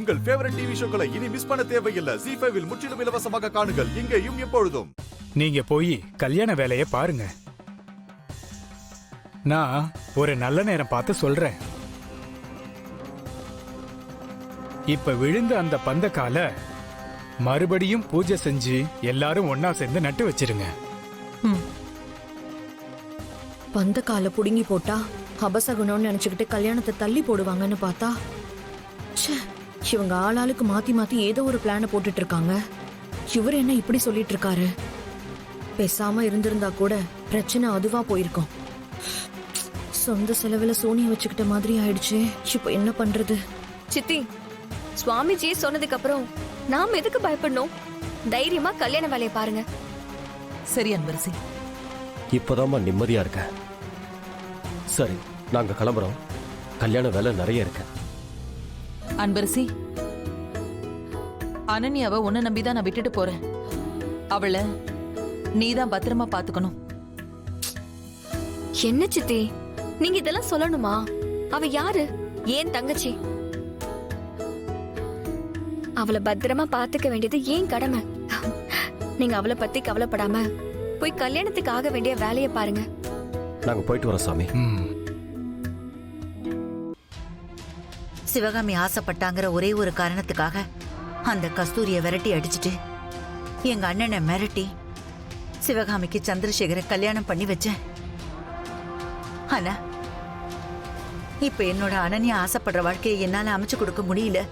உங்கள் favourite TV ஷோக்களை இனி miss பண்ண தேவையில்லை. ZEE5 இல் முற்றிலும் இலவசமாக காணுங்கள், இங்கேயும் எப்பொழுதும். நீங்க போய் கல்யாண வேலையை பாருங்க. நான் ஒரு நல்ல நேரம் பார்த்து சொல்றேன். இப்ப விழுந்த அந்த பந்தக்கால மறுபடியும் பூஜை செஞ்சு எல்லாரும் ஒன்னா சேர்ந்து நட்டு வச்சிருங்க. பந்தக்கால புடுங்கி போட்டா அபசகுணம்னு நினைச்சுக்கிட்டு கல்யாணத்தை தள்ளி போடுவாங்கன்னு பார்த்தா இவங்க ஆளாளுக்கு மாத்தி மாத்தி ஏதோ ஒரு பிளான போட்டுட்டு இருக்காங்க. இவர் என்ன இப்படி சொல்லிட்டு இருக்காரு? பேசாம இருந்திருந்தா கூட பிரச்சனை அதுவா போயிருக்கும். சொந்த செலவுல சோனியை வச்சுக்கிட்ட மாதிரி ஆயிடுச்சு. இப்ப என்ன பண்றது? சித்தி, சுவாமிஜி சொன்னதுக்கு அப்புறம் நாம எதுக்கு பயப்படணும்? தைரியமா கல்யாண வேலையை பாருங்க. சரி அன்பரசி, இப்பதாம்மா நிம்மதியா இருக்க. சரி, நாங்க கிளம்புறோம். கல்யாண வேலை நிறைய இருக்கு. அன்பரசி, அனன்யாவை உன்னை நம்பிதான் நான் விட்டுட்டு போறேன். அவளை நீதான் பத்திரமா பாத்துக்கணும். என்ன சித்தி, நீங்க இதெல்லாம் சொல்லணுமா? அவ யாரு? ஏன் தங்கச்சி. அவளை பத்திரமா பாத்துக்க வேண்டியது ஏன் கடமை. நீங்க அவளை பத்தி கவலைப்படாம போய் கல்யாணத்துக்கு ஆக வேண்டிய வேலையை பாருங்க. நாங்க போயிட்டு வரோம் சாமி. சிவகாமி ஆசைப்பட்டாங்கிற ஒரே ஒரு காரணத்துக்காக அந்த கஸ்தூரிய விரட்டி அடிச்சுட்டு எங்க அண்ணனை மிரட்டி சிவகாமிக்கு சந்திரசேகரை கல்யாணம் பண்ணி வச்சேன். ஆனா இப்ப என்னோட அனன்யா ஆசைப்படுற வாழ்க்கையை என்னால அமைச்சு கொடுக்க முடியல.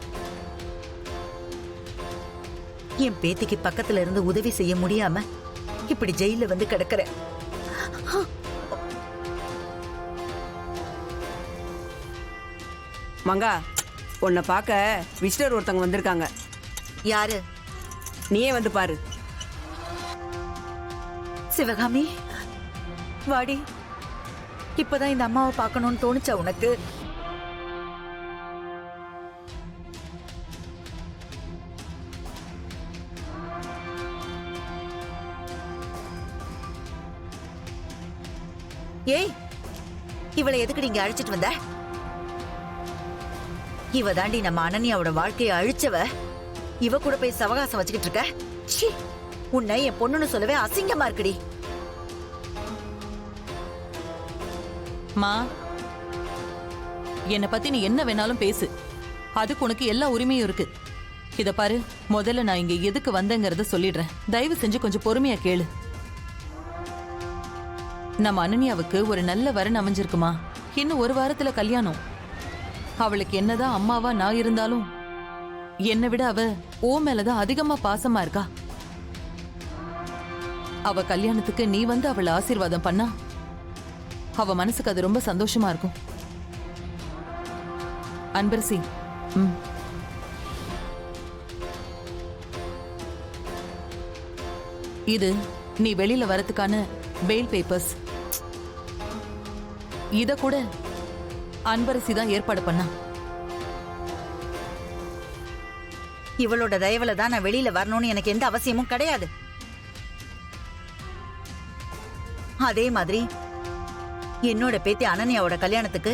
என் பேத்திக்கு பக்கத்துல இருந்து உதவி செய்ய முடியாம இப்படி ஜெயில வந்து கிடக்குறேன். மங்கா, உன்னை பார்க்க விசிட்டர் ஒருத்தவங்க வந்திருக்காங்க. யாரு? நீயே வந்து பாரு. சிவகாமி, வாடி. இப்பதான் இந்த அம்மாவை பார்க்கணும்னு தோணுச்சா உனக்கு? ஏய், இவளை எதுக்கு நீங்க அழைச்சிட்டு வந்த? இவ தாண்டி நம்ம அனன்யாவோட வாழ்க்கையை அழிச்சவ. இவ கூட போய் சவகாசம் வச்சுக்கிட்டு இருக்க. ச்சீ, உன்னை என் பொண்ணுன்னு சொல்லவே அசிங்கமா இருக்குடி. மா, என்னை பத்தி நீ என்ன வேணாலும் பேசு. அதுக்கு உனக்கு எல்லா உரிமையும் இருக்கு. இத பாரு, முதல்ல நான் இங்க எதுக்கு வந்தேங்கிறத சொல்லிடுறேன். தயவு செஞ்சு கொஞ்சம் பொறுமையா கேளு. நம்ம அனன்யாவுக்கு ஒரு நல்ல வரன் அமைஞ்சிருக்குமா. இன்னும் ஒரு வாரத்துல கல்யாணம். அவளுக்கு என்னதான் அம்மாவா நான் இருந்தாலும் என்னை விட அவ ஓ மேலதான் அதிகமா பாசமா இருக்கா. அவ கல்யாணத்துக்கு நீ வந்து அவளை ஆசீர்வாதம் பண்ணா அவ மனசுக்கு அது ரொம்ப சந்தோஷமா இருக்கும். அன்பரசி, இது நீ வெளியில வரதுக்கான பெயில் பேப்பர்ஸ். இத கூட அன்பரசி தான் ஏற்பாடு பண்ணா. இவளோட தயவுல தான் நான் வெளியில வரணும்னு எனக்கு எந்த அவசியமும் கிடையாது. அதே மாதிரி என்னோட பேத்தி அனன்யாவோட கல்யாணத்துக்கு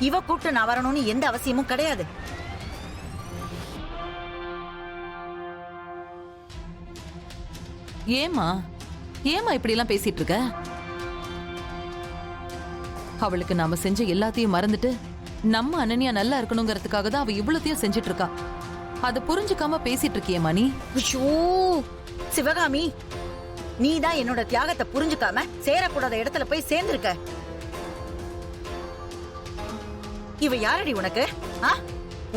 இவ கூப்பிட்டு நான் வரணும்னு எந்த அவசியமும் கிடையாது. ஏமா இப்படி எல்லாம் பேசிட்டு இருக்க? அவளுக்கு நாம செஞ்ச எல்லாத்தையும் மறந்துட்டு நம்ம அனன்யா நல்லா இருக்கணுங்கிறதுக்காக தான் அவ இவ்வளத்தையும் செஞ்சிட்டு இருக்கா. அத புரிஞ்சுக்காம பேசிட்டு இருக்கியேமா நீ. ஐயோ சிவகாமி, நீ தான் என்னோட தியாகத்தை புரிஞ்சுக்காம சேரக்கூடாத இடத்துல போய் சேர்ந்திருக்க. இவ யாரடி உனக்கு?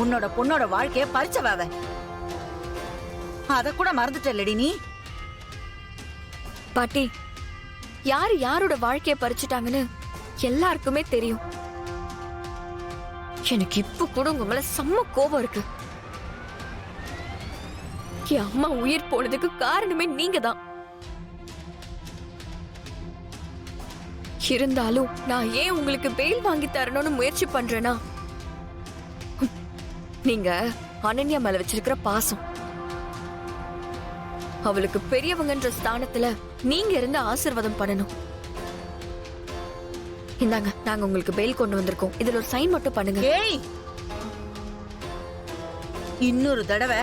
உன்னோட பொண்ணோட வாழ்க்கைய பறிச்சவாவ. அத கூட மறந்துட்டல்லடி நீ. பாட்டி, யாரு யாரோட வாழ்க்கைய பறிச்சுட்டாங்கன்னு எல்லாருக்குமே தெரியும். எனக்கு இப்ப கூட உங்க மேல செம்ம கோபம் இருக்கு. என் அம்மா உயிர் போனதுக்கு காரணமே நீங்க தான். இருந்தாலும் நான் ஏன் உங்களுக்கு பெயில் வாங்கி தரணும்னு முயற்சி பண்றேன்னா, நீங்க அனன்யா மேல வச்சிருக்கிற பாசம், அவளுக்கு பெரியவங்கன்ற ஸ்தானத்துல நீங்க இருந்து ஆசீர்வாதம் பண்ணணும். இந்தாங்க, நாங்க உங்களுக்கு பெயில் கொண்டு வந்திருக்கோம். இதுல ஒரு சைன் மட்டும் பண்ணுங்க. ஏய், இன்னொரு தடவை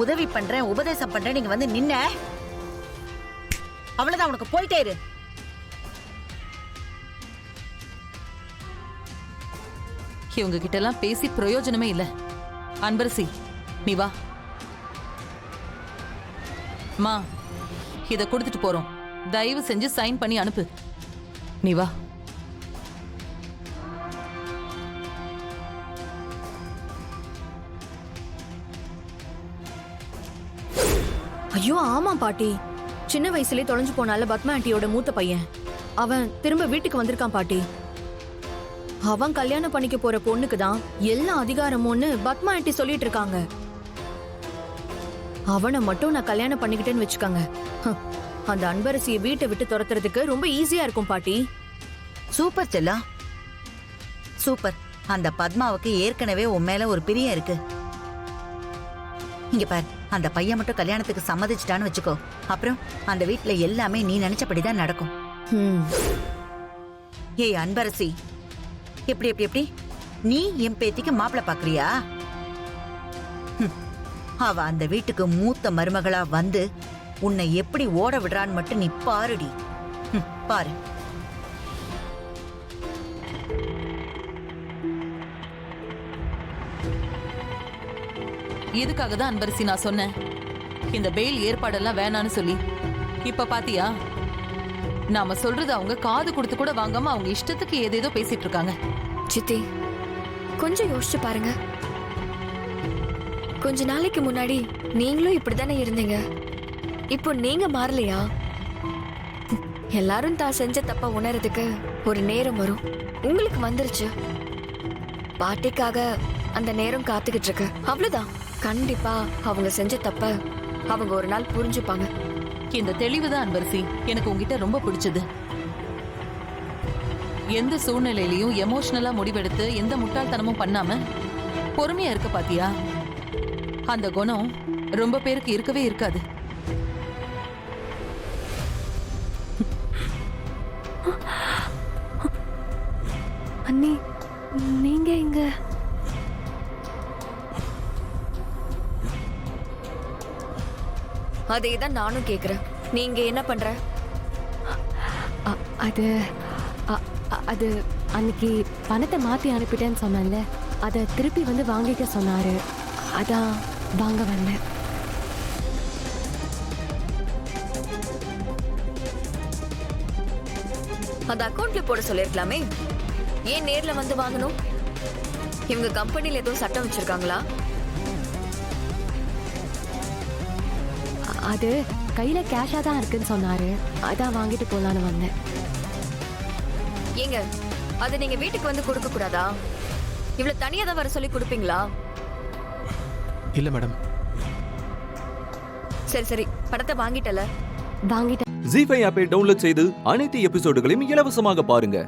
உதவி பண்றேன் உபதேசம் பண்றேன் நீங்க வந்து நின்ன அவ்வளவுதான், உனக்கு போயிட்டே இரு. இவங்க கிட்ட எல்லாம் பேசி பிரயோஜனமே இல்ல. அன்பரசி, நீ வா. மா, இத கொடுத்துட்டு போறோம். தயவு செஞ்சு சைன் பண்ணி அனுப்பு. நீ வா. ஐயோ ஆமா பாட்டி, சின்ன வயசுலயே தொலைஞ்சு போனால பத்மா ஆண்டியோட மூத்த பையன். அவன் திரும்ப வீட்டுக்கு வந்திருக்கான் பாட்டி. அவன் கல்யாணம் பண்ணிக்க போற பொண்ணுக்கு தான் எல்லா அதிகாரமும்னு பத்மா ஆண்டி சொல்லிட்டு இருக்காங்க. அவனை மட்டும் நான் கல்யாணம் பண்ணிக்கிட்டேன்னு வச்சுக்கோங்க, அந்த அன்பரசியை வீட்டை விட்டு துரத்துறதுக்கு ரொம்ப ஈஸியா இருக்கும் பாட்டி. சூப்பர் செல்லா, சூப்பர். அந்த பத்மாவுக்கு ஏற்கனவே உன் மேல ஒரு பிரியம் இருக்கு. இங்க பார், அந்த பையன் மட்டும் கல்யாணத்துக்கு சம்மதிச்சிட்டான்னு வச்சுக்கோ, அப்புறம் அந்த வீட்டுல எல்லாமே நீ நினைச்சபடிதான் நடக்கும். ஏய் அன்பரசி, எப்படி எப்படி எப்படி நீ என் பேத்திக்கு மாப்பிள்ளை பாக்குறியா? அவ அந்த வீட்டுக்கு மூத்த மருமகளா வந்து உன்னை எப்படி ஓட விடுறான்னு மட்டும் நீ பாருடி. பாரு. இதுக்காக தான் அன்பரசி நான் சொன்னேன், இந்த பெயில் ஏற்பாடெல்லாம் வேணான்னு சொல்லி. இப்ப பாத்தியா, நாம சொல்றது அவங்க காது கொடுத்து கூட வாங்காம அவங்க இஷ்டத்துக்கு ஏதேதோ பேசிட்டு இருக்காங்க. சித்தி, கொஞ்சம் யோசிச்சு பாருங்க. கொஞ்ச நாளைக்கு முன்னாடி நீங்களும் இப்படித்தானே இருந்தீங்க. இப்போ நீங்க மாறலையா? எல்லாரும் தான் செஞ்ச தப்ப உணர்றதுக்கு ஒரு நேரம் வரும். உங்களுக்கு வந்துருச்சு. பாட்டிக்காக அந்த நேரம் காத்துக்கிட்டு இருக்கு. அவ்வளவுதான். கண்டிப்பா அவங்க செஞ்ச தப்ப அவங்க ஒரு நாள் புரிஞ்சுப்பாங்க. இந்த தெளிவுதான் அன்பரசி எனக்கு உங்ககிட்ட ரொம்ப பிடிச்சது. எந்த சூழ்நிலையிலையும் எமோஷனலா முடிவெடுத்து எந்த முட்டாள்தனமும் பண்ணாம பொறுமையா இருக்க பாத்தியா? அந்த குணம் ரொம்ப பேருக்கு இருக்கவே இருக்காது. அண்ணி, நீங்க இங்க? அதே தான் நானும் கேக்குறேன். நீங்க என்ன பண்ற? அது அன்னைக்கு பணத்தை மாத்தி அனுப்பிட்டேன்னு சொன்னேன்ல, அதை திருப்பி வந்து வாங்கிக்க சொன்னாரு. அதான் வாங்க வந்தேன். அந்த அக்கௌண்ட்ல போட சொல்லிருக்கலாமே, ஏன் நேர்ல வந்து வாங்கணும்? இவங்க கம்பெனில ஏதோ சட்டம் வச்சிருக்காங்களா? அது கையில கேஷா தான் இருக்குன்னு சொன்னாரு. அதான் வாங்கிட்டு போலான்னு வந்தேன். ஏங்க, அது நீங்க வீட்டுக்கு வந்து கொடுக்க கூடாதா? இவ்வளவு தனியா தான் வர சொல்லி கொடுப்பீங்களா? இல்ல மேடம். சரி சரி, பணத்தை வாங்கிட்டல? வாங்கிட்டேன். ஜீ5 ஆப்பை டவுன்லோட் செய்து அனைத்து எபிசோடுகளையும் இலவசமாக பாருங்க.